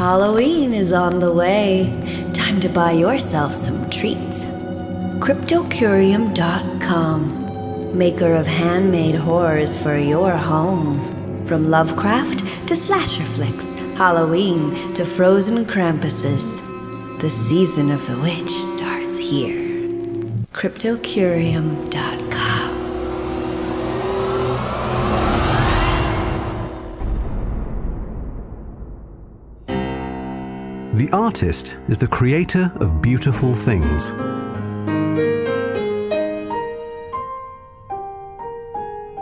Halloween is on the way. Time to buy yourself some treats. CryptoCurium.com, maker of handmade horrors for your home. From Lovecraft to slasher flicks, Halloween to frozen Krampuses. The season of the witch starts here. CryptoCurium.com. The artist is the creator of beautiful things.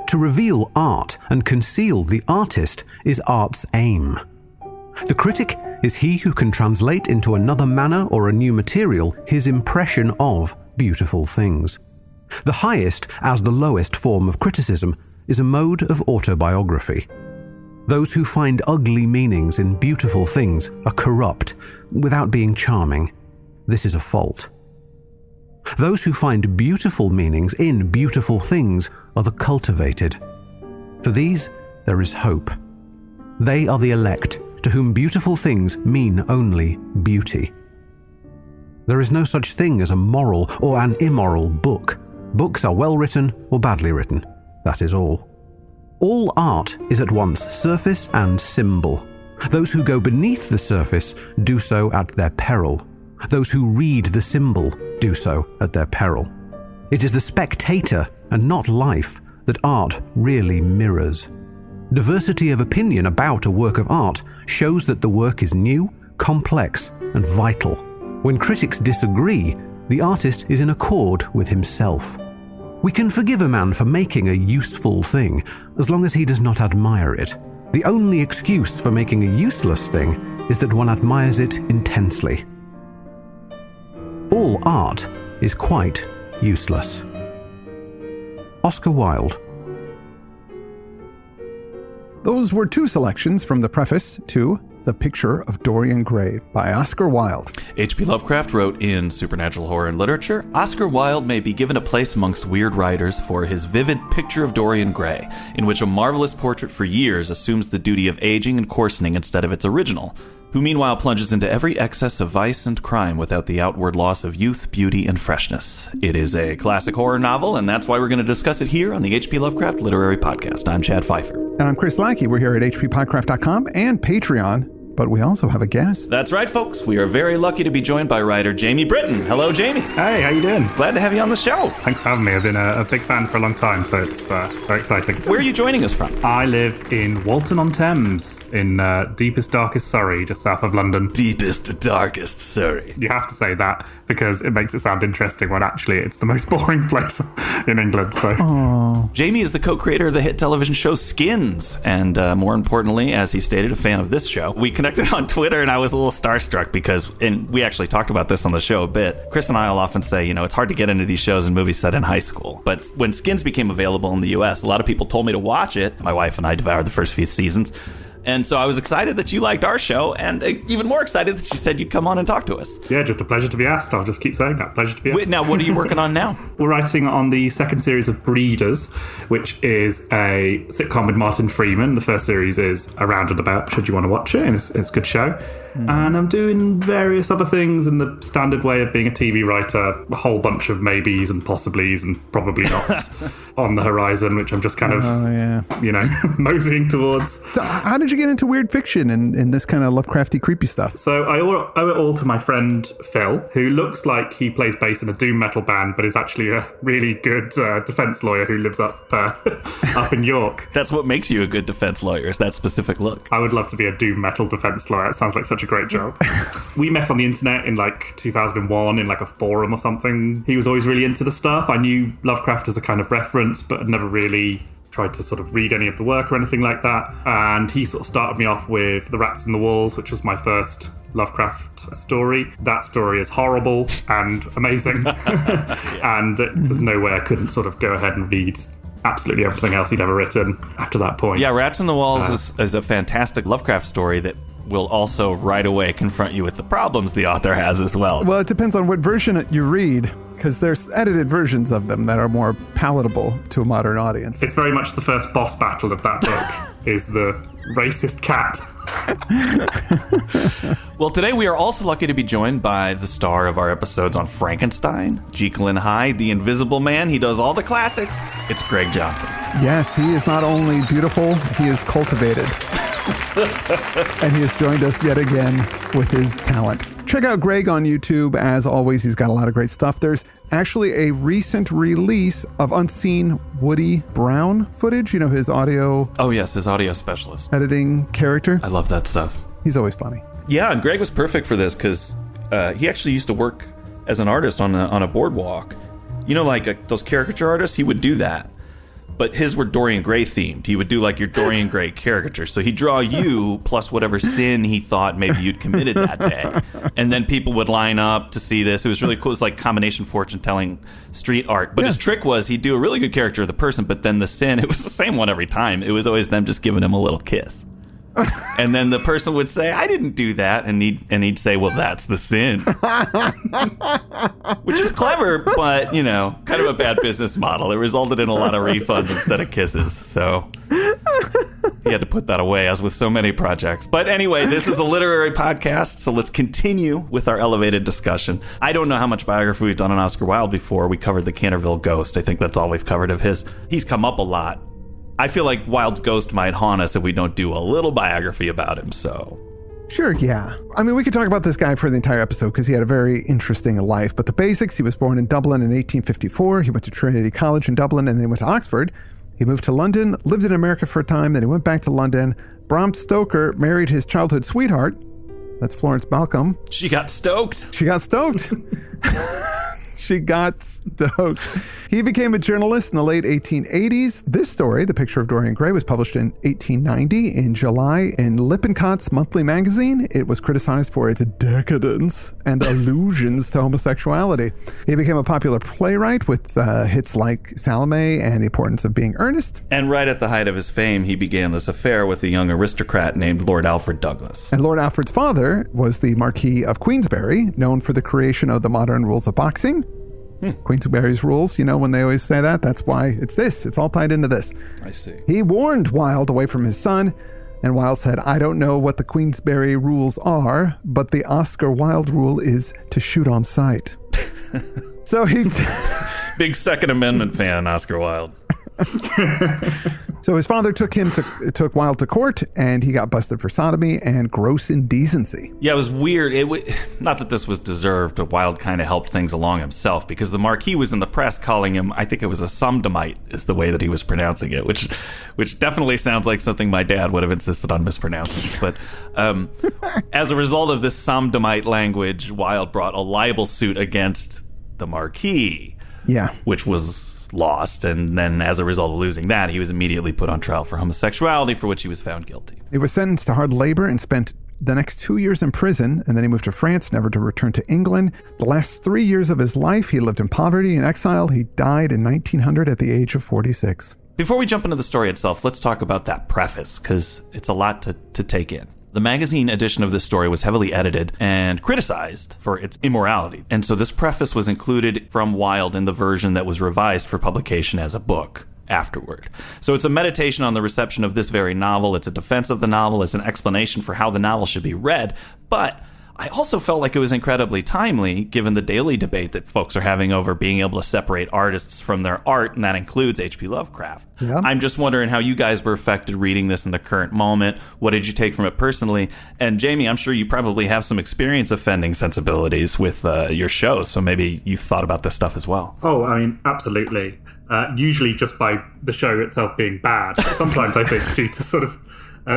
To reveal art and conceal the artist is art's aim. The critic is he who can translate into another manner or a new material his impression of beautiful things. The highest, as the lowest form of criticism, is a mode of autobiography. Those who find ugly meanings in beautiful things are corrupt without being charming. This is a fault. Those who find beautiful meanings in beautiful things are the cultivated. For these, there is hope. They are the elect, to whom beautiful things mean only beauty. There is no such thing as a moral or an immoral book. Books are well written or badly written. That is all. All art is at once surface and symbol. Those who go beneath the surface do so at their peril. Those who read the symbol do so at their peril. It is the spectator and not life that art really mirrors. Diversity of opinion about a work of art shows that the work is new, complex, and vital. When critics disagree, the artist is in accord with himself. We can forgive a man for making a useful thing as long as he does not admire it. The only excuse for making a useless thing is that one admires it intensely. All art is quite useless. Oscar Wilde. Those were two selections from the preface to The Picture of Dorian Gray by Oscar Wilde. H.P. Lovecraft wrote in Supernatural Horror and Literature, Oscar Wilde may be given a place amongst weird writers for his vivid Picture of Dorian Gray, in which a marvelous portrait for years assumes the duty of aging and coarsening instead of its original, who meanwhile plunges into every excess of vice and crime without the outward loss of youth, beauty, and freshness. It is a classic horror novel, and that's why we're going to discuss it here on the H.P. Lovecraft Literary Podcast. I'm Chad Pfeiffer. And I'm Chris Lackey. We're here at hppodcraft.com and Patreon. But we also have a guest. That's right, folks. We are very lucky to be joined by writer Jamie Britton. Hello, Jamie. Hey, how you doing? Glad to have you on the show. Thanks for having me. I've been a big fan for a long time, so it's very exciting. Where are you joining us from? I live in Walton-on-Thames, in deepest, darkest Surrey, just south of London. Deepest, darkest Surrey. You have to say that because it makes it sound interesting when actually it's the most boring place in England. So, Aww. Jamie is the co-creator of the hit television show Skins, and more importantly, as he stated, a fan of this show. We connected on Twitter, and I was a little starstruck because, and we actually talked about this on the show a bit, Chris and I will often say, it's hard to get into these shows and movies set in high school. But when Skins became available in the US, a lot of people told me to watch it. My wife and I devoured the first few seasons. And so I was excited that you liked our show, and even more excited that you said you'd come on and talk to us. Yeah, just a pleasure to be asked. I'll just keep saying that. Pleasure to be asked. Wait, now, what are you working on now? We're writing on the second series of Breeders, which is a sitcom with Martin Freeman. The first series is Around and About, should you want to watch it. It's a good show. And I'm doing various other things in the standard way of being a TV writer, a whole bunch of maybes and possiblies and probably nots on the horizon, which I'm just kind of, moseying towards. So how did you get into weird fiction and this kind of Lovecrafty creepy stuff? So I owe it all to my friend Phil, who looks like he plays bass in a doom metal band, but is actually a really good defense lawyer who lives up in York. That's what makes you a good defense lawyer, is that specific look. I would love to be a doom metal defense lawyer. It sounds like such a great job. We met on the internet in 2001 in a forum or something. He was always really into the stuff. I knew Lovecraft as a kind of reference, but had never really tried to sort of read any of the work or anything like that. And he sort of started me off with The Rats in the Walls, which was my first Lovecraft story. That story is horrible and amazing. And there's no way I couldn't sort of go ahead and read absolutely everything else he'd ever written after that point. Yeah, Rats in the Walls is a fantastic Lovecraft story that will also right away confront you with the problems the author has as well. Well, it depends on what version you read, because there's edited versions of them that are more palatable to a modern audience. It's very much the first boss battle of that book is the racist cat. Well, today we are also lucky to be joined by the star of our episodes on Frankenstein, Jekyll and Hyde, The Invisible Man. He does all the classics. It's Greg Johnson. Yes, he is not only beautiful, he is cultivated. And he has joined us yet again with his talent. Check out Greg on YouTube. As always, he's got a lot of great stuff. There's actually a recent release of unseen Woody Brown footage. You know, his audio... Oh, yes, his audio specialist. Editing character. I love that stuff. He's always funny. Yeah, and Greg was perfect for this because he actually used to work as an artist on a boardwalk. You know, like those caricature artists, he would do that. But his were Dorian Gray themed. He would do like your Dorian Gray caricature. So he'd draw you plus whatever sin he thought maybe you'd committed that day. And then people would line up to see this. It was really cool. It was like combination fortune telling street art. But his trick was he'd do a really good character of the person, but then the sin, it was the same one every time. It was always them just giving him a little kiss. And then the person would say, I didn't do that. And he'd say, well, that's the sin. Which is clever, but, you know, kind of a bad business model. It resulted in a lot of refunds instead of kisses. So he had to put that away, as with so many projects. But anyway, this is a literary podcast, so let's continue with our elevated discussion. I don't know how much biography we've done on Oscar Wilde before. We covered the Canterville Ghost. I think that's all we've covered of his. He's come up a lot. I feel like Wilde's ghost might haunt us if we don't do a little biography about him, so... Sure, yeah. I mean, we could talk about this guy for the entire episode because he had a very interesting life. But the basics, he was born in Dublin in 1854. He went to Trinity College in Dublin and then he went to Oxford. He moved to London, lived in America for a time, then he went back to London. Bram Stoker married his childhood sweetheart. That's Florence Malcolm. She got stoked. She got stoked. She got stoked. He became a journalist in the late 1880s. This story, The Picture of Dorian Gray, was published in 1890 in July in Lippincott's monthly magazine. It was criticized for its decadence and allusions to homosexuality. He became a popular playwright with hits like Salome and The Importance of Being Earnest. And right at the height of his fame, he began this affair with a young aristocrat named Lord Alfred Douglas. And Lord Alfred's father was the Marquis of Queensberry, known for the creation of the modern rules of boxing. Queensberry's rules, you know, when they always say that, that's why it's this. It's all tied into this. I see. He warned Wilde away from his son, and Wilde said, I don't know what the Queensberry rules are, but the Oscar Wilde rule is to shoot on sight. So he... Big Second Amendment fan, Oscar Wilde. So his father took Wilde to court, and he got busted for sodomy and gross indecency. Yeah, it was weird. Not that this was deserved, but Wilde kind of helped things along himself, because the Marquis was in the press calling him, I think it was a sodomite, is the way that he was pronouncing it, which definitely sounds like something my dad would have insisted on mispronouncing. But as a result of this sodomite language, Wilde brought a libel suit against the Marquis, which was lost, and then as a result of losing that, he was immediately put on trial for homosexuality, for which he was found guilty. He was sentenced to hard labor and spent the next 2 years in prison, and then he moved to France, never to return to England. The last 3 years of his life, he lived in poverty and exile. He died in 1900 at the age of 46. Before we jump into the story itself, let's talk about that preface, because it's a lot to take in. The magazine edition of this story was heavily edited and criticized for its immorality. And so this preface was included from Wilde in the version that was revised for publication as a book afterward. So it's a meditation on the reception of this very novel. It's a defense of the novel. It's an explanation for how the novel should be read. But I also felt like it was incredibly timely, given the daily debate that folks are having over being able to separate artists from their art, and that includes H.P. Lovecraft. Yeah. I'm just wondering how you guys were affected reading this in the current moment. What did you take from it personally? And Jamie, I'm sure you probably have some experience offending sensibilities with your shows, so maybe you've thought about this stuff as well. Oh, I mean, absolutely. Usually just by the show itself being bad. But sometimes I think due to sort of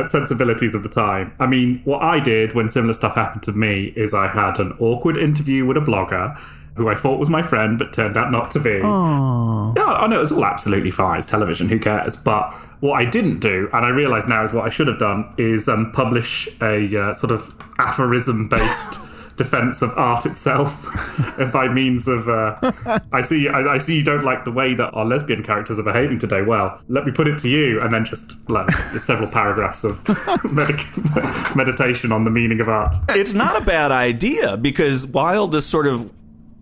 sensibilities of the time. I mean, what I did when similar stuff happened to me is I had an awkward interview with a blogger who I thought was my friend, but turned out not to be. Aww. Yeah, I know, it was all absolutely fine. It's television, who cares? But what I didn't do, and I realise now is what I should have done, is publish a sort of aphorism-based defense of art itself by means of I see you don't like the way that our lesbian characters are behaving today. Well, let me put it to you, and then just like several paragraphs of meditation on the meaning of art. It's not a bad idea, because Wilde is sort of,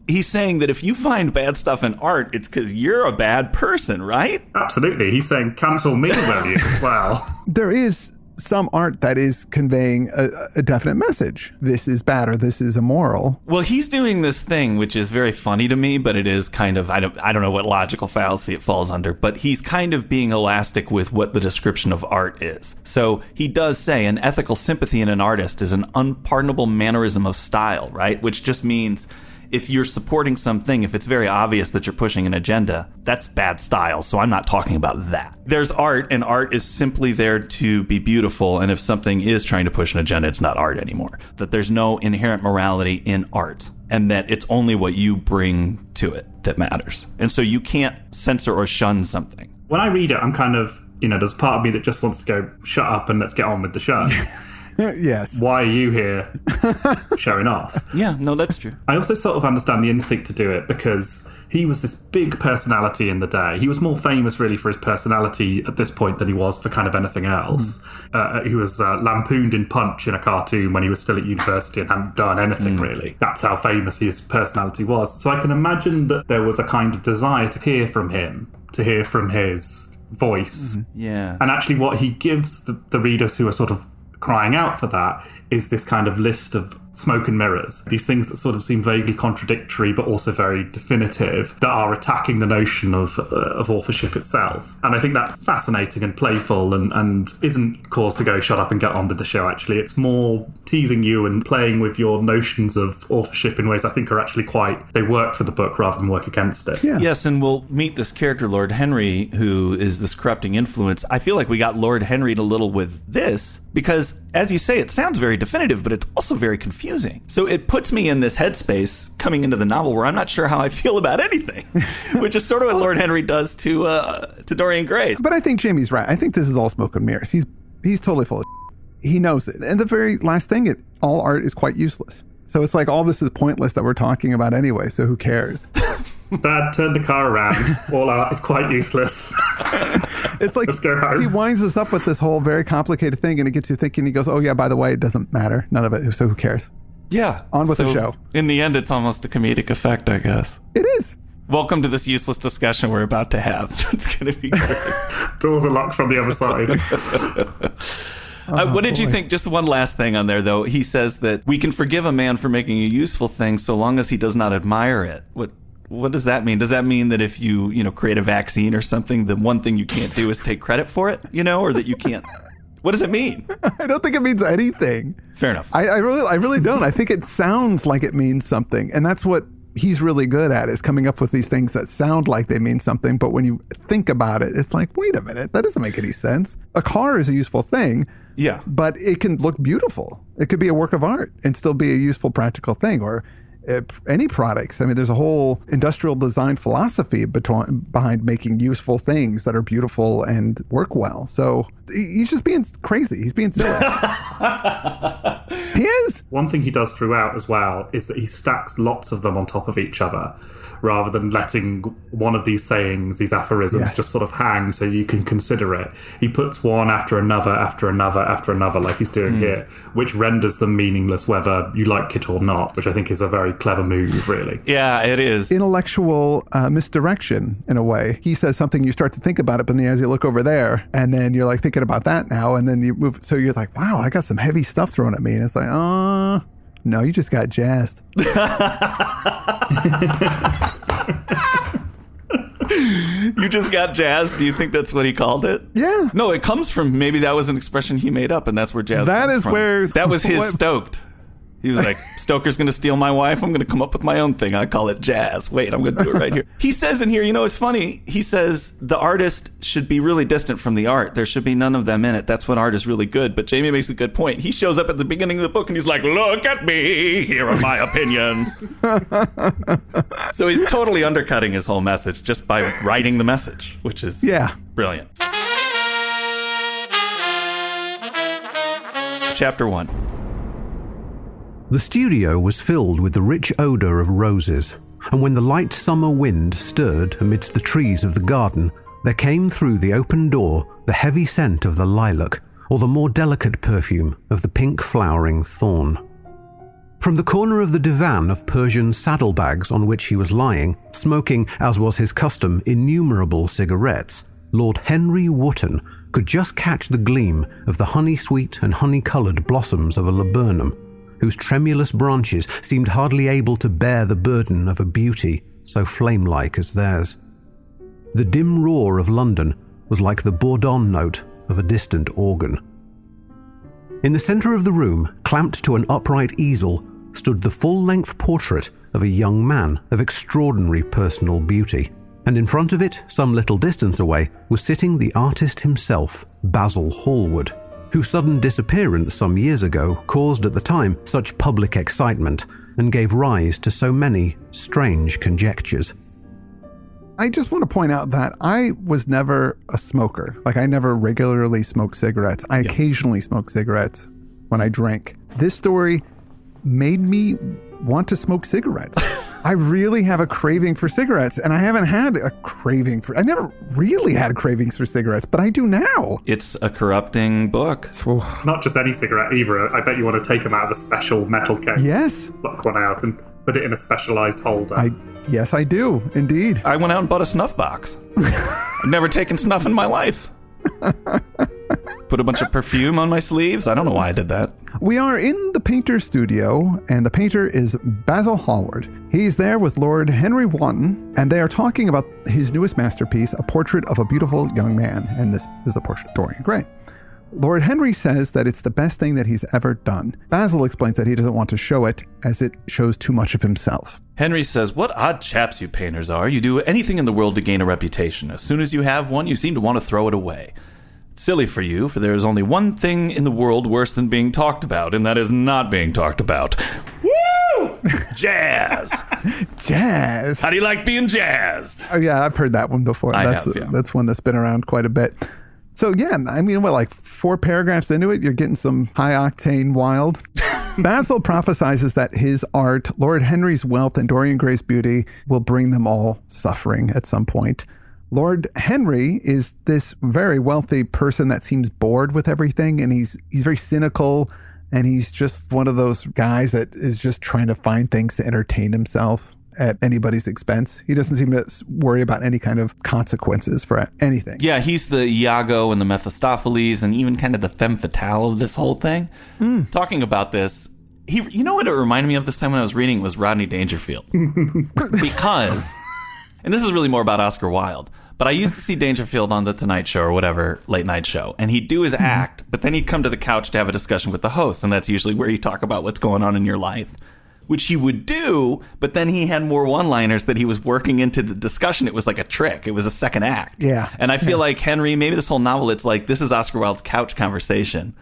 he's saying that if you find bad stuff in art, it's because you're a bad person, right? Absolutely. He's saying cancel me, will you? Wow. There is some art that is conveying a definite message. This is bad or this is immoral. Well, he's doing this thing, which is very funny to me, but it is kind of, I don't know what logical fallacy it falls under, but he's kind of being elastic with what the description of art is. So he does say an ethical sympathy in an artist is an unpardonable mannerism of style, right? Which just means if you're supporting something, if it's very obvious that you're pushing an agenda, that's bad style. So I'm not talking about that. There's art, and art is simply there to be beautiful. And if something is trying to push an agenda, it's not art anymore. That there's no inherent morality in art, and that it's only what you bring to it that matters. And so you can't censor or shun something. When I read it, I'm kind of, there's part of me that just wants to go, shut up and let's get on with the show. Yes. Why are you here showing off? Yeah, no, that's true. I also sort of understand the instinct to do it because he was this big personality in the day. He was more famous really for his personality at this point than he was for kind of anything else. He was lampooned in Punch in a cartoon when he was still at university and hadn't done anything really. That's how famous his personality was. So I can imagine that there was a kind of desire to hear from him, to hear from his voice. Yeah. And actually what he gives the readers who are sort of crying out for that is this kind of list of smoke and mirrors, these things that sort of seem vaguely contradictory but also very definitive, that are attacking the notion of authorship itself. And I think that's fascinating and playful and isn't cause to go shut up and get on with the show. Actually, it's more teasing you and playing with your notions of authorship in ways I think are actually they work for the book rather than work against it. Yeah. Yes, and we'll meet this character, Lord Henry, who is this corrupting influence. I feel like we got Lord Henry a little with this because, as you say, it sounds very definitive, but it's also very confusing. So it puts me in this headspace coming into the novel where I'm not sure how I feel about anything, which is sort of what Lord Henry does to Dorian Gray. But I think Jamie's right. I think this is all smoke and mirrors. He's totally full of shit. He knows it. And the very last thing, all art is quite useless. So it's like all this is pointless that we're talking about anyway, so who cares? Dad, turn the car around. All art is quite useless. It's like Let's go home. He winds us up with this whole very complicated thing, and it gets you thinking. He goes, oh yeah, by the way, it doesn't matter. None of it. So who cares? Yeah. On with the show. In the end, it's almost a comedic effect, I guess. It is. Welcome to this useless discussion we're about to have. It's going to be great. Doors are locked from the other side. What did you think? Just one last thing on there, though. He says that we can forgive a man for making a useful thing so long as he does not admire it. What does that mean? Does that mean that if you create a vaccine or something, the one thing you can't do is take credit for it, or that you can't? What does it mean? I don't think it means anything. Fair enough. I really don't. I think it sounds like it means something, and that's what he's really good at, is coming up with these things that sound like they mean something, but when you think about it, it's like, wait a minute, that doesn't make any sense. A car is a useful thing. Yeah. But it can look beautiful. It could be a work of art and still be a useful, practical thing, or any products. I mean, there's a whole industrial design philosophy behind making useful things that are beautiful and work well. So he's just being crazy. He's being silly. He is. One thing he does throughout as well is that he stacks lots of them on top of each other rather than letting one of these sayings, these aphorisms, just sort of hang so you can consider it. He puts one after another, after another, after another, like he's doing here, which renders them meaningless whether you like it or not, which I think is a very clever move, really. Yeah, it is. Intellectual misdirection, in a way. He says something, you start to think about it, but then as you look over there, and then you're like thinking about that now, and then you move, so you're like, wow, I got some heavy stuff thrown at me, and it's like, no, you just got jazzed. You just got jazzed? Do you think that's what he called it? Yeah. No, it comes from, maybe that was an expression he made up, and that's where jazz That comes is from. where... That was his stoked. He was like, Stoker's going to steal my wife. I'm going to come up with my own thing. I call it jazz. Wait, I'm going to do it right here. He says in here, it's funny. He says the artist should be really distant from the art. There should be none of them in it. That's when art is really good. But Jamie makes a good point. He shows up at the beginning of the book and he's like, look at me. Here are my opinions. So he's totally undercutting his whole message just by writing the message, which is brilliant. Chapter 1. The studio was filled with the rich odour of roses, and when the light summer wind stirred amidst the trees of the garden, there came through the open door the heavy scent of the lilac, or the more delicate perfume of the pink flowering thorn. From the corner of the divan of Persian saddlebags on which he was lying, smoking, as was his custom, innumerable cigarettes, Lord Henry Wotton could just catch the gleam of the honey-sweet and honey-coloured blossoms of a laburnum, whose tremulous branches seemed hardly able to bear the burden of a beauty so flame-like as theirs. The dim roar of London was like the bourdon note of a distant organ. In the centre of the room, clamped to an upright easel, stood the full-length portrait of a young man of extraordinary personal beauty, and in front of it, some little distance away, was sitting the artist himself, Basil Hallward, whose sudden disappearance some years ago caused at the time such public excitement and gave rise to so many strange conjectures. I just want to point out that I was never a smoker. Like, I never regularly smoked cigarettes. I occasionally smoke cigarettes when I drink. This story made me want to smoke cigarettes. I really have a craving for cigarettes, and I haven't had a craving for... I never really had cravings for cigarettes, but I do now. It's a corrupting book. Not just any cigarette either. I bet you want to take them out of a special metal case. Yes. Pluck one out and put it in a specialized holder. Yes, I do, indeed. I went out and bought a snuff box. I've never taken snuff in my life. Put a bunch of perfume on my sleeves. I don't know why I did that. We are in the painter's studio, and the painter is Basil Hallward. He's there with Lord Henry Wotton, and they are talking about his newest masterpiece, a portrait of a beautiful young man, and this is the portrait of Dorian Gray. Lord Henry says that it's the best thing that he's ever done. Basil explains that he doesn't want to show it, as it shows too much of himself. Henry says, "What odd chaps you painters are. You do anything in the world to gain a reputation. As soon as you have one, you seem to want to throw it away. Silly for you, for there is only one thing in the world worse than being talked about, and that is not being talked about." Woo! Jazz! Jazz! How do you like being jazzed? Oh, yeah, I've heard that one before. That's one that's been around quite a bit. So, yeah, I mean, like 4 paragraphs into it, you're getting some high-octane Wilde. Basil prophesizes that his art, Lord Henry's wealth, and Dorian Gray's beauty will bring them all suffering at some point. Lord Henry is this very wealthy person that seems bored with everything, and he's very cynical, and he's just one of those guys that is just trying to find things to entertain himself at anybody's expense. He doesn't seem to worry about any kind of consequences for anything. Yeah, he's the Iago and the Mephistopheles and even kind of the femme fatale of this whole thing. Talking about this, you know what it reminded me of this time when I was reading was Rodney Dangerfield. Because, and this is really more about Oscar Wilde, but I used to see Dangerfield on The Tonight Show or whatever late night show, and he'd do his act, but then he'd come to the couch to have a discussion with the host, and that's usually where you talk about what's going on in your life, which he would do, but then he had more one-liners that he was working into the discussion. It was like a trick. It was a second act. Yeah. And I feel like Henry, maybe this whole novel, it's like, this is Oscar Wilde's couch conversation.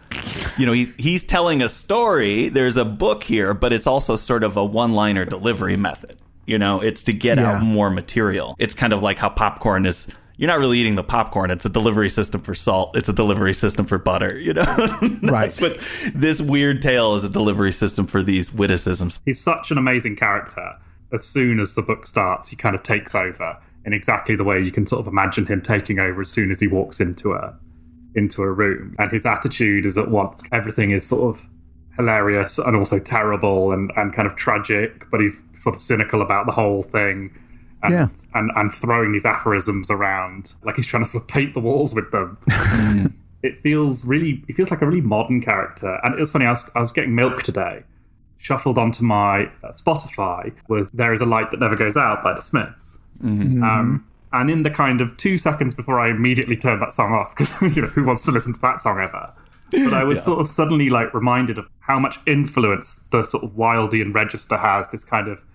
You know, he's telling a story. There's a book here, but it's also sort of a one-liner delivery method. You know, it's to get out more material. It's kind of like how popcorn is. You're not really eating the popcorn. It's a delivery system for salt. It's a delivery system for butter, you know? That's what this weird tale is, a delivery system for these witticisms. He's such an amazing character. As soon as the book starts, he kind of takes over in exactly the way you can sort of imagine him taking over as soon as he walks into a room. And his attitude is at once, everything is sort of hilarious and also terrible and kind of tragic, but he's sort of cynical about the whole thing. And throwing these aphorisms around like he's trying to sort of paint the walls with them. It feels like a really modern character. And it was funny, I was getting milk today. Shuffled onto my Spotify was There Is a Light That Never Goes Out by the Smiths. And in the kind of 2 seconds before I immediately turned that song off, because you know, who wants to listen to that song ever? But I was sort of suddenly like reminded of how much influence the sort of Wildean register has, this kind of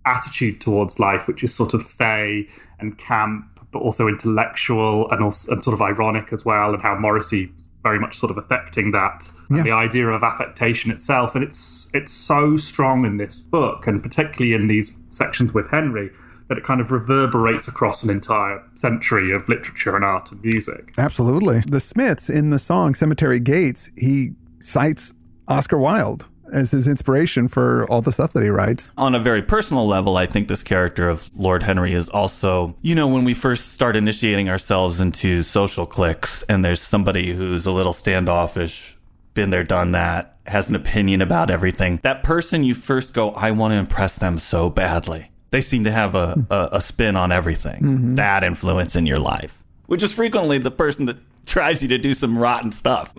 attitude towards life, which is sort of fey and camp, but also intellectual and sort of ironic as well, and how Morrissey very much sort of affecting that, and the idea of affectation itself. And it's so strong in this book, and particularly in these sections with Henry, that it kind of reverberates across an entire century of literature and art and music. Absolutely. The Smiths, in the song Cemetery Gates, he cites Oscar Wilde as his inspiration for all the stuff that he writes. On a very personal level, I think this character of Lord Henry is also, you know, when we first start initiating ourselves into social cliques and there's somebody who's a little standoffish, been there, done that, has an opinion about everything, that person you first go, I want to impress them so badly. They seem to have a spin on everything. That influence in your life, which is frequently the person that drives you to do some rotten stuff.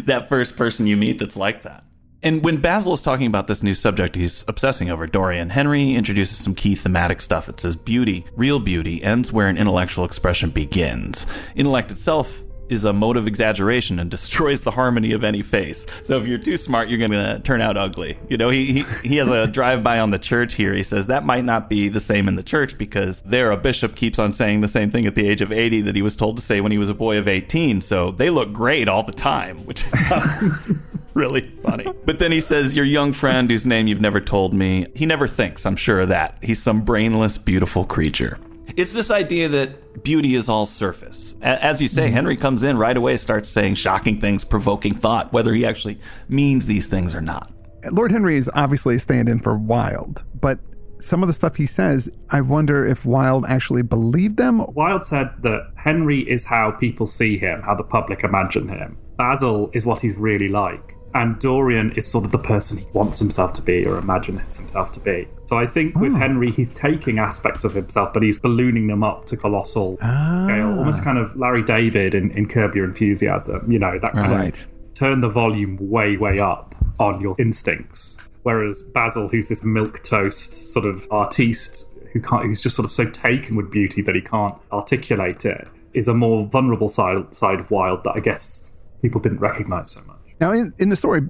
That first person you meet that's like that. And when Basil is talking about this new subject he's obsessing over, Dorian, Henry introduces some key thematic stuff. It says beauty, real beauty, ends where an intellectual expression begins. Intellect itself is a mode of exaggeration and destroys the harmony of any face. So if you're too smart, you're going to turn out ugly. You know, he has a drive-by on the church here. He says that might not be the same in the church because there a bishop keeps on saying the same thing at the age of 80 that he was told to say when he was a boy of 18. So they look great all the time, which is really funny. But then he says, your young friend whose name you've never told me, he never thinks, I'm sure of that. He's some brainless, beautiful creature. It's this idea that beauty is all surface. As you say, Henry comes in right away, starts saying shocking things, provoking thought, whether he actually means these things or not. Lord Henry is obviously a stand-in for Wilde, but some of the stuff he says, I wonder if Wilde actually believed them. Wilde said that Henry is how people see him, how the public imagine him. Basil is what he's really like. And Dorian is sort of the person he wants himself to be or imagines himself to be. So I think with Henry, he's taking aspects of himself, but he's ballooning them up to colossal scale. Almost kind of Larry David in Curb Your Enthusiasm. You know, that kind of turn the volume way, way up on your instincts. Whereas Basil, who's this milquetoast sort of artiste who's just sort of so taken with beauty that he can't articulate it, is a more vulnerable side of Wilde that I guess people didn't recognize so much. Now, in the story,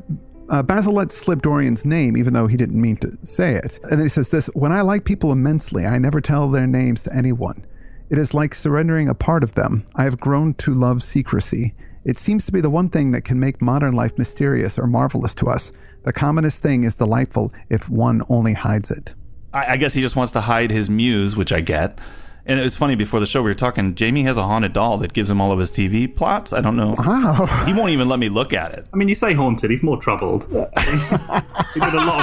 Basil lets slip Dorian's name, even though he didn't mean to say it. And then he says this, when I like people immensely, I never tell their names to anyone. It is like surrendering a part of them. I have grown to love secrecy. It seems to be the one thing that can make modern life mysterious or marvelous to us. The commonest thing is delightful if one only hides it. I guess he just wants to hide his muse, which I get. And it was funny, before the show we were talking, Jamie has a haunted doll that gives him all of his TV plots. I don't know. Wow. He won't even let me look at it. I mean, you say haunted, he's more troubled. He did a lot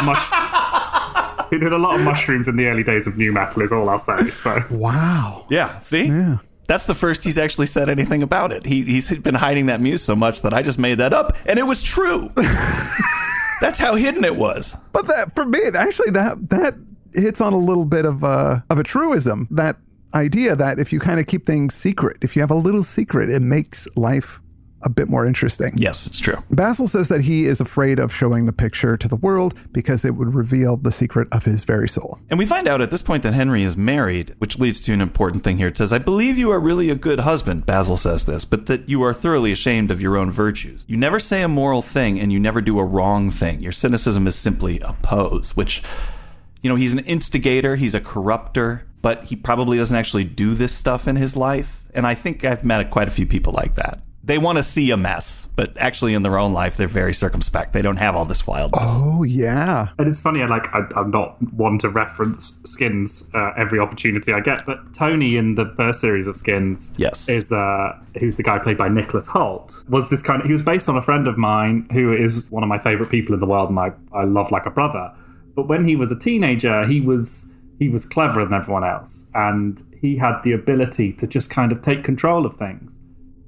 of mushrooms in the early days of new metal, is all I'll say. So. Wow. Yeah, see? Yeah. That's the first he's actually said anything about it. He's been hiding that muse so much that I just made that up, and it was true. That's how hidden it was. But that, for me, actually, that hits on a little bit of a truism. That idea that if you kind of keep things secret, if you have a little secret, it makes life a bit more interesting. Yes, it's true. Basil says that he is afraid of showing the picture to the world because it would reveal the secret of his very soul. And we find out at this point that Henry is married, which leads to an important thing here. It says, I believe you are really a good husband, Basil says this, but that you are thoroughly ashamed of your own virtues. You never say a moral thing and you never do a wrong thing. Your cynicism is simply a pose, which, you know, he's an instigator, he's a corrupter, but he probably doesn't actually do this stuff in his life. And I think I've met quite a few people like that. They want to see a mess, but actually in their own life, they're very circumspect. They don't have all this wildness. Oh, yeah. And it's funny, I'm not one to reference Skins every opportunity I get, but Tony in the first series of Skins is who's the guy played by Nicholas Hoult, was this kind of, he was based on a friend of mine who is one of my favorite people in the world and I love like a brother. But when he was a teenager, he was cleverer than everyone else, and he had the ability to just kind of take control of things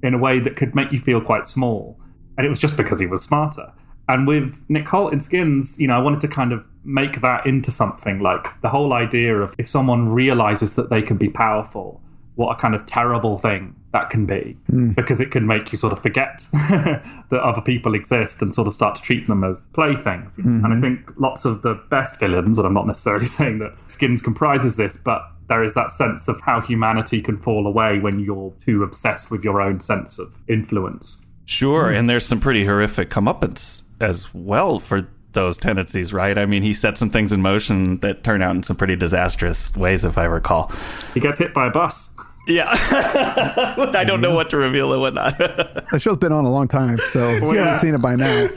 in a way that could make you feel quite small. And it was just because he was smarter. And with Nick Hoult in Skins, you know, I wanted to kind of make that into something like the whole idea of if someone realizes that they can be powerful, what a kind of terrible thing that can be, because it can make you sort of forget that other people exist and sort of start to treat them as playthings. And I think lots of the best villains, and I'm not necessarily saying that Skins comprises this, but there is that sense of how humanity can fall away when you're too obsessed with your own sense of influence. Sure, and there's some pretty horrific comeuppance as well for those tendencies, right? I mean, he set some things in motion that turn out in some pretty disastrous ways, if I recall. He gets hit by a bus. Yeah. I don't know what to reveal and what not. The show's been on a long time, so if you haven't seen it by now.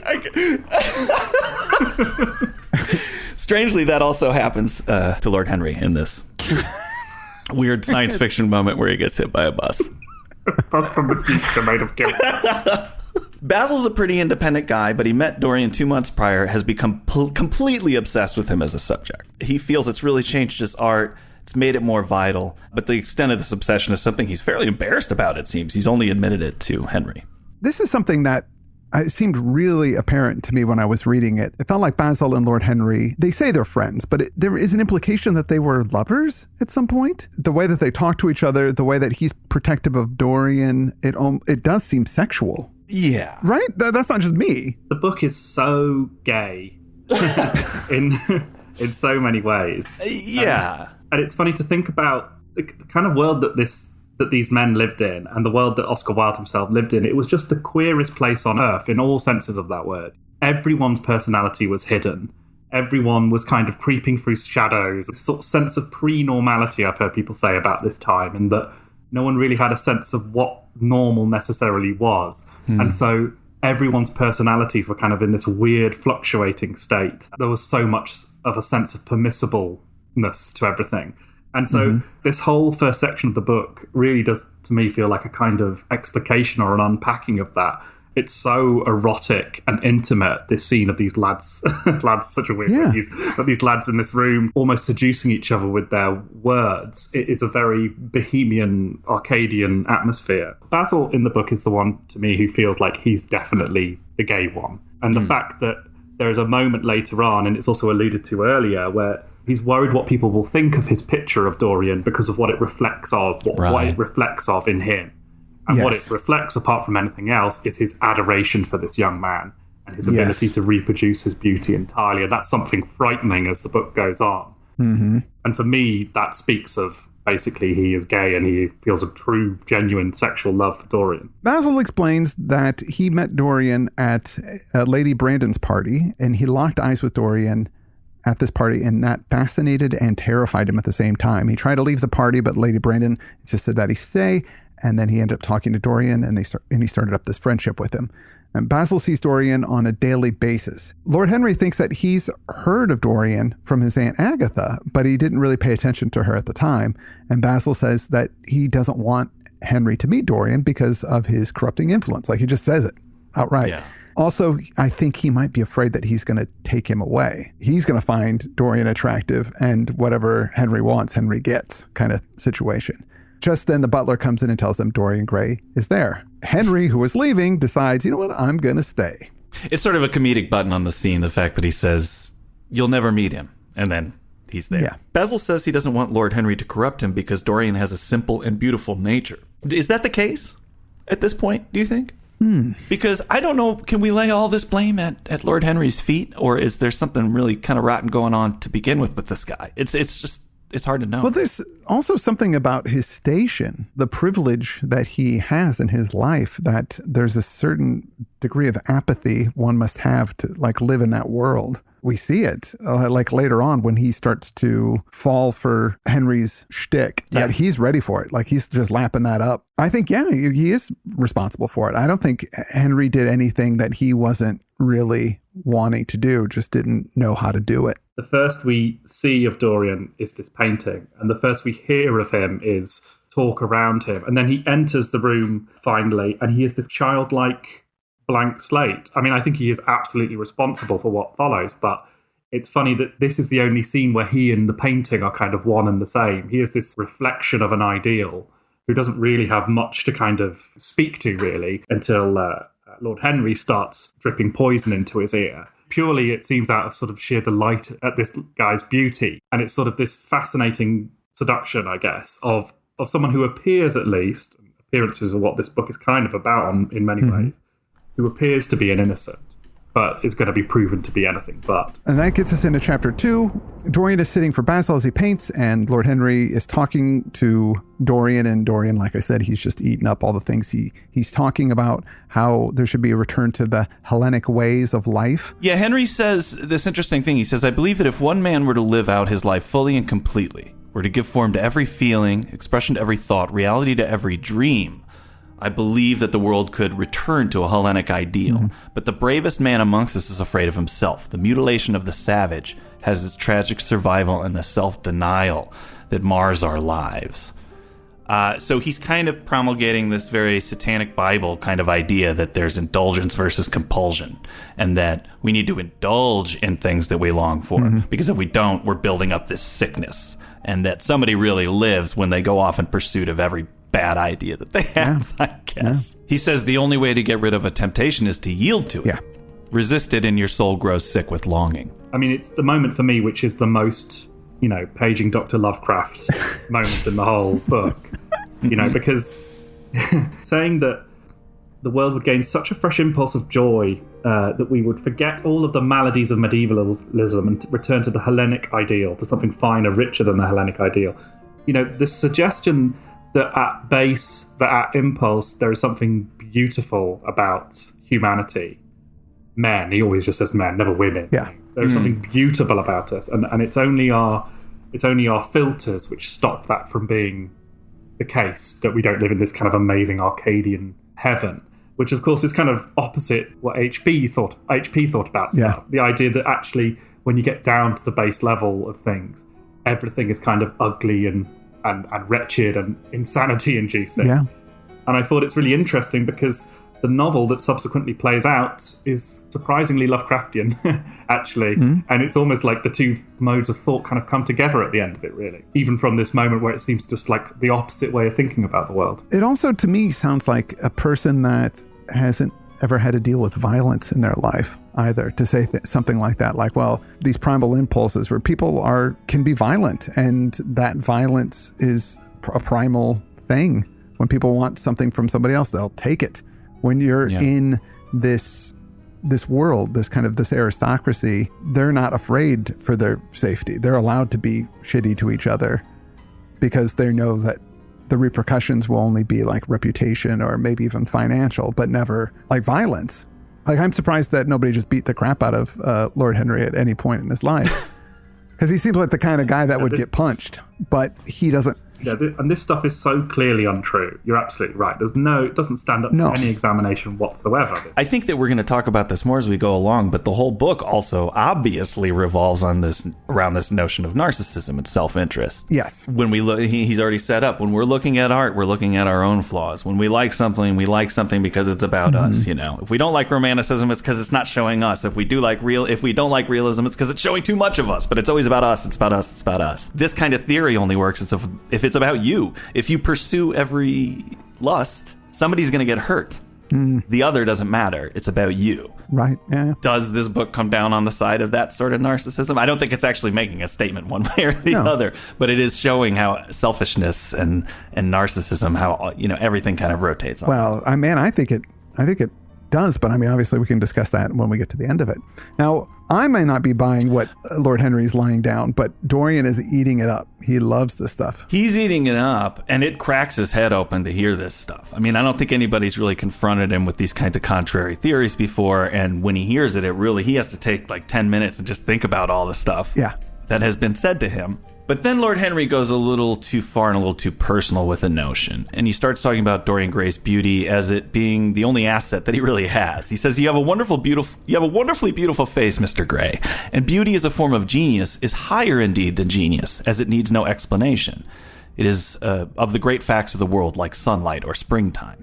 Strangely, that also happens to Lord Henry in this weird science fiction moment where he gets hit by a bus. That's from the future made of guilt. Basil's a pretty independent guy, but he met Dorian 2 months prior, has become completely obsessed with him as a subject. He feels it's really changed his art. It's made it more vital, but the extent of this obsession is something he's fairly embarrassed about, it seems. He's only admitted it to Henry. This is something that It seemed really apparent to me when I was reading it. It felt like Basil and Lord Henry, they say they're friends, but there is an implication that they were lovers at some point. The way that they talk to each other, the way that he's protective of Dorian, it does seem sexual. Yeah. Right? That's not just me. The book is so gay in so many ways. Yeah. And it's funny to think about the kind of world that these men lived in and the world that Oscar Wilde himself lived in. It was just the queerest place on earth in all senses of that word. Everyone's personality was hidden. Everyone was kind of creeping through shadows. A sort of sense of pre-normality, I've heard people say about this time, and that no one really had a sense of what normal necessarily was. And so everyone's personalities were kind of in this weird fluctuating state. There was so much of a sense of permissibleness to everything. And so this whole first section of the book really does, to me, feel like a kind of explication or an unpacking of that. It's so erotic and intimate, this scene of these lads. Lads, such a weird word, but these lads in this room almost seducing each other with their words. It is a very bohemian, Arcadian atmosphere. Basil in the book is the one, to me, who feels like he's definitely the gay one. And the fact that there is a moment later on, and it's also alluded to earlier, where he's worried what people will think of his picture of Dorian because of what it reflects of, what it reflects of in him. And what it reflects, apart from anything else, is his adoration for this young man and his ability to reproduce his beauty entirely. And that's something frightening as the book goes on. And for me, that speaks of basically he is gay and he feels a true, genuine sexual love for Dorian. Basil explains that he met Dorian at Lady Brandon's party, and he locked eyes with Dorian at this party, and that fascinated and terrified him at the same time. He tried to leave the party, but Lady Brandon insisted that he stay. And then he ended up talking to Dorian, and he started up this friendship with him. And Basil sees Dorian on a daily basis. Lord Henry thinks that he's heard of Dorian from his Aunt Agatha, but he didn't really pay attention to her at the time. And Basil says that he doesn't want Henry to meet Dorian because of his corrupting influence. Like, he just says it outright. Yeah. Also, I think he might be afraid that he's going to take him away. He's going to find Dorian attractive, and whatever Henry wants, Henry gets, kind of situation. Just then, the butler comes in and tells them Dorian Gray is there. Henry, who is leaving, decides, you know what, I'm going to stay. It's sort of a comedic button on the scene, the fact that he says, you'll never meet him. And then he's there. Yeah. Basil says he doesn't want Lord Henry to corrupt him because Dorian has a simple and beautiful nature. Is that the case at this point, do you think? Because I don't know, can we lay all this blame at Lord Henry's feet? Or is there something really kind of rotten going on to begin with this guy? It's hard to know. Well, there's also something about his station, the privilege that he has in his life, that there's a certain degree of apathy one must have to live in that world. We see it later on when he starts to fall for Henry's shtick, that he's ready for it. He's just lapping that up. I think, he is responsible for it. I don't think Henry did anything that he wasn't really wanting to do, just didn't know how to do it. The first we see of Dorian is this painting, and the first we hear of him is talk around him. And then he enters the room finally, and he is this childlike blank slate. I mean, I think he is absolutely responsible for what follows, but it's funny that this is the only scene where he and the painting are kind of one and the same. He is this reflection of an ideal who doesn't really have much to kind of speak to, really, until Lord Henry starts dripping poison into his ear. Purely, it seems, out of sort of sheer delight at this guy's beauty. And it's sort of this fascinating seduction, I guess, of someone who appears, at least, appearances are what this book is kind of about in many ways, who appears to be an innocent, but is going to be proven to be anything but. And that gets us into chapter 2. Dorian is sitting for Basil as he paints, and Lord Henry is talking to Dorian. And Dorian, like I said, he's just eaten up all the things he's talking about, how there should be a return to the Hellenic ways of life. Yeah, Henry says this interesting thing. He says, I believe that if one man were to live out his life fully and completely, were to give form to every feeling, expression to every thought, reality to every dream, I believe that the world could return to a Hellenic ideal. But the bravest man amongst us is afraid of himself. The mutilation of the savage has its tragic survival in the self-denial that mars our lives. So he's kind of promulgating this very satanic Bible kind of idea that there's indulgence versus compulsion, and that we need to indulge in things that we long for, because if we don't, we're building up this sickness, and that somebody really lives when they go off in pursuit of every bad idea that they have, I guess. Yeah. He says the only way to get rid of a temptation is to yield to it. Yeah. Resist it and your soul grows sick with longing. I mean, it's the moment for me which is the most, paging Dr. Lovecraft moment in the whole book. Because saying that the world would gain such a fresh impulse of joy that we would forget all of the maladies of medievalism and return to the Hellenic ideal, to something finer, richer than the Hellenic ideal. This suggestion that at base, that at impulse, there is something beautiful about humanity. Men, he always just says men, never women. Yeah. There's something beautiful about us, and it's only our filters which stop that from being the case, that we don't live in this kind of amazing Arcadian heaven, which of course is kind of opposite what HP thought about stuff. Yeah. The idea that actually when you get down to the base level of things, everything is kind of ugly and wretched and insanity inducing. Yeah. And I thought it's really interesting because the novel that subsequently plays out is surprisingly Lovecraftian, actually. And it's almost like the two modes of thought kind of come together at the end of it, really. Even from this moment where it seems just like the opposite way of thinking about the world. It also, to me, sounds like a person that hasn't ever had to deal with violence in their life either, to say something like that. Like, well, these primal impulses where people can be violent, and that violence is a primal thing. When people want something from somebody else, they'll take it. When you're in this world, this aristocracy, they're not afraid for their safety. They're allowed to be shitty to each other because they know that the repercussions will only be like reputation or maybe even financial, but never like violence. Like, I'm surprised that nobody just beat the crap out of Lord Henry at any point in his life. Because he seems like the kind of guy that would get punched, but he doesn't. Yeah, and this stuff is so clearly untrue. You're absolutely right. It doesn't stand up to any examination whatsoever. I think that we're going to talk about this more as we go along, but the whole book also obviously revolves around this notion of narcissism and self-interest. Yes. When we look, he's already set up. When we're looking at art, we're looking at our own flaws. When we like something because it's about us. If we don't like romanticism, it's because it's not showing us. If we don't like realism, it's because it's showing too much of us. But it's always about us. It's about us. It's about us. This kind of theory only works if it's about you. If you pursue every lust, somebody's going to get hurt. The other doesn't matter. It's about you. Right. Yeah. Does this book come down on the side of that sort of narcissism? I don't think it's actually making a statement one way or the other, but it is showing how selfishness and narcissism, how everything kind of rotates on. Well, I think it does, but obviously we can discuss that when we get to the end of it. Now, I may not be buying what Lord Henry's lying down, but Dorian is eating it up. He loves this stuff. He's eating it up, and it cracks his head open to hear this stuff. I don't think anybody's really confronted him with these kinds of contrary theories before, and when he hears it, he has to take like 10 minutes and just think about all the stuff that has been said to him. But then Lord Henry goes a little too far and a little too personal with a notion, and he starts talking about Dorian Gray's beauty as it being the only asset that he really has. He says, you have a wonderfully beautiful face, Mr. Gray, and beauty as a form of genius is higher indeed than genius, as it needs no explanation. It is of the great facts of the world, like sunlight or springtime.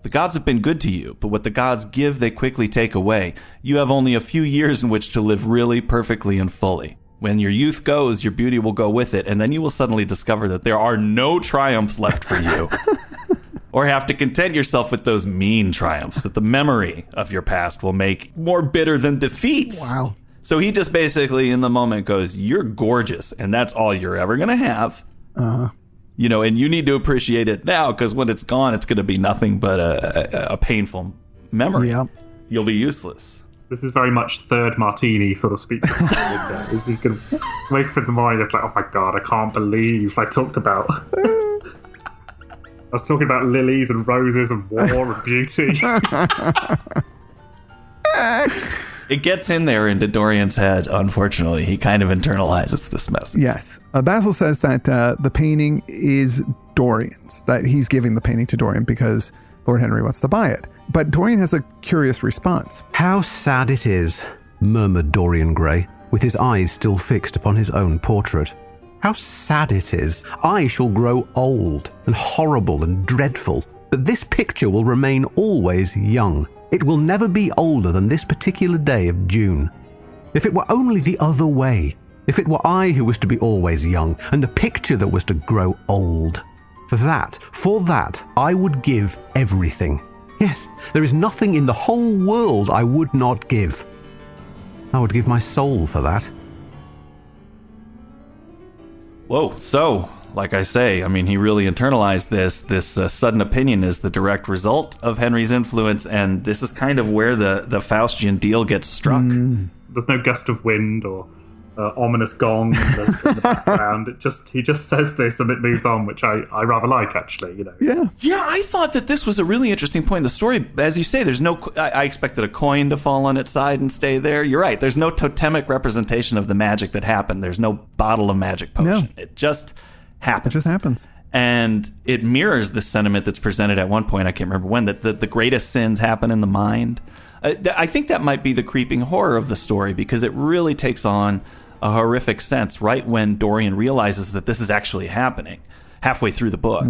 The gods have been good to you, but what the gods give, they quickly take away. You have only a few years in which to live really, perfectly, and fully. When your youth goes, your beauty will go with it, and then you will suddenly discover that there are no triumphs left for you. Or have to content yourself with those mean triumphs that the memory of your past will make more bitter than defeats. Wow. So he just basically, in the moment, goes, you're gorgeous, and that's all you're ever going to have. And you need to appreciate it now, because when it's gone, it's going to be nothing but a painful memory. Yep. You'll be useless. This is very much third martini sort of speech. Is you can wake up in the morning, it's like, oh my God, I can't believe I talked about... I was talking about lilies and roses and war and beauty. It gets in there into Dorian's head, unfortunately. He kind of internalizes this message. Yes. Basil says that the painting is Dorian's, that he's giving the painting to Dorian because Lord Henry wants to buy it. But Dorian has a curious response. How sad it is, murmured Dorian Gray, with his eyes still fixed upon his own portrait. How sad it is. I shall grow old and horrible and dreadful, but this picture will remain always young. It will never be older than this particular day of June. If it were only the other way, if it were I who was to be always young and the picture that was to grow old. For that, I would give everything. Yes, there is nothing in the whole world I would not give. I would give my soul for that. Whoa, so, like I say, I mean, he really internalized this. This sudden opinion is the direct result of Henry's influence, and this is kind of where the Faustian deal gets struck. There's no gust of wind or ominous gong in the background. He just says this and it moves on, which I rather like, actually. Yeah, I thought that this was a really interesting point in the story. As you say, there's no. I expected a coin to fall on its side and stay there. You're right. There's no totemic representation of the magic that happened. There's no bottle of magic potion. No. It just happens. It just happens. And it mirrors the sentiment that's presented at one point, I can't remember when, that the greatest sins happen in the mind. I think that might be the creeping horror of the story, because it really takes on a horrific sense right when Dorian realizes that this is actually happening halfway through the book.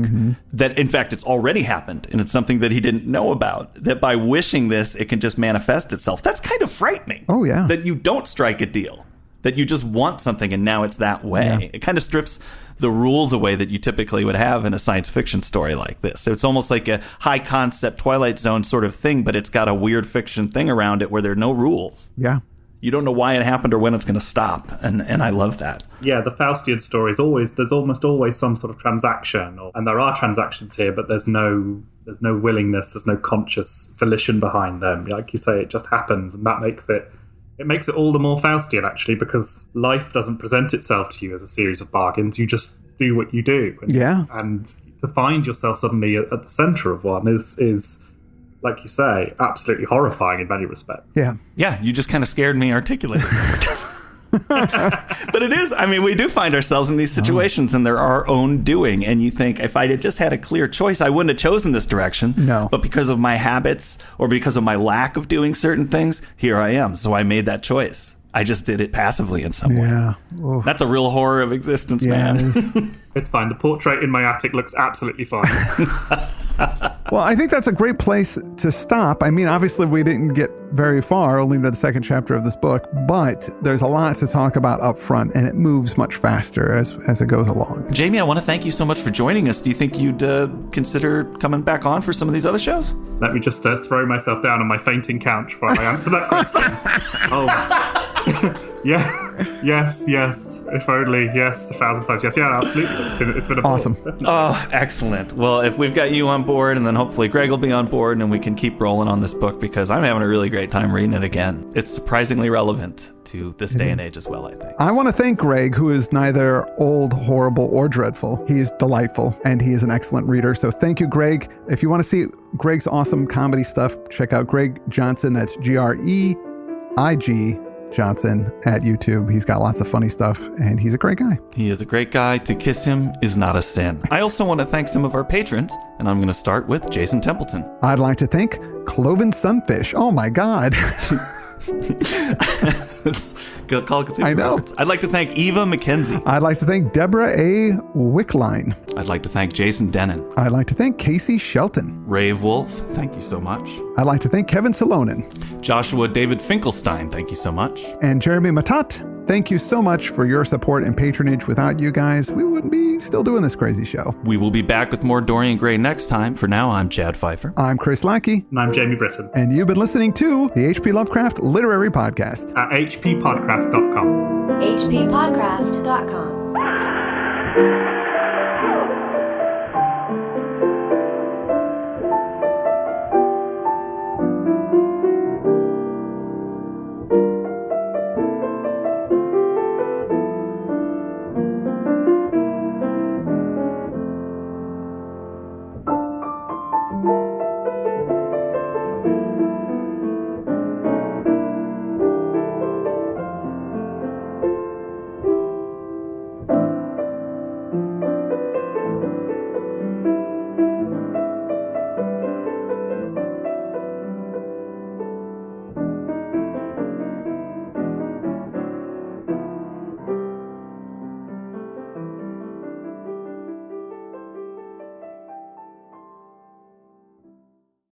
That, in fact, it's already happened, and it's something that he didn't know about. That by wishing this, it can just manifest itself. That's kind of frightening. Oh, yeah. That you don't strike a deal. That you just want something, and now it's that way. Yeah. It kind of strips the rules away that you typically would have in a science fiction story like this. So it's almost like a high concept Twilight Zone sort of thing, but it's got a weird fiction thing around it where there are no rules. Yeah. You don't know why it happened or when it's going to stop, and I love that. Yeah, the Faustian story is there's almost always some sort of transaction, and there are transactions here, but there's no willingness, there's no conscious volition behind them. Like you say, it just happens, and that makes it all the more Faustian, actually, because life doesn't present itself to you as a series of bargains. You just do what you do. And to find yourself suddenly at the center of one is like you say, absolutely horrifying in many respects. Yeah, you just kind of scared me articulating. But it is, I mean, we do find ourselves in these situations, and they're our own doing. And you think, if I had just had a clear choice, I wouldn't have chosen this direction. No. But because of my habits or because of my lack of doing certain things, here I am. So I made that choice. I just did it passively in some way. Oof. That's a real horror of existence, man. It is. It's fine. The portrait in my attic looks absolutely fine. Well, I think that's a great place to stop. I mean, obviously, we didn't get very far, only to the second chapter of this book, but there's a lot to talk about up front, and it moves much faster as it goes along. Jamie, I want to thank you so much for joining us. Do you think you'd consider coming back on for some of these other shows? Let me just throw myself down on my fainting couch while I answer that question. Yes. If only, yes, 1,000 times yes. Yeah, absolutely. It's been a awesome. Oh, excellent. Well, if we've got you on board, and then hopefully Greg will be on board, and we can keep rolling on this book, because I'm having a really great time reading it again. It's surprisingly relevant to this day and age as well, I think. I want to thank Greg, who is neither old, horrible, or dreadful. He is delightful, and he is an excellent reader. So thank you, Greg. If you want to see Greg's awesome comedy stuff, check out Greg Johnson. That's Greig Johnson at YouTube. He's got lots of funny stuff, and he's a great guy. He is a great guy. To kiss him is not a sin. I also want to thank some of our patrons, and I'm going to start with Jason Templeton. I'd like to thank Cloven Sunfish. Oh my God. I know. I'd like to thank Eva McKenzie. I'd like to thank Deborah A. Wickline. I'd like to thank Jason Denon. I'd like to thank Casey Shelton. Rave Wolf, thank you so much. I'd like to thank Kevin Salonen. Joshua David Finkelstein, thank you so much. And Jeremy Matat, thank you so much for your support and patronage. Without you guys, we wouldn't be still doing this crazy show. We will be back with more Dorian Gray next time. For now, I'm Chad Pfeiffer. I'm Chris Lackey. And I'm Jamie Britton. And you've been listening to the H.P. Lovecraft Literary Podcast at hppodcraft.com. hppodcraft.com.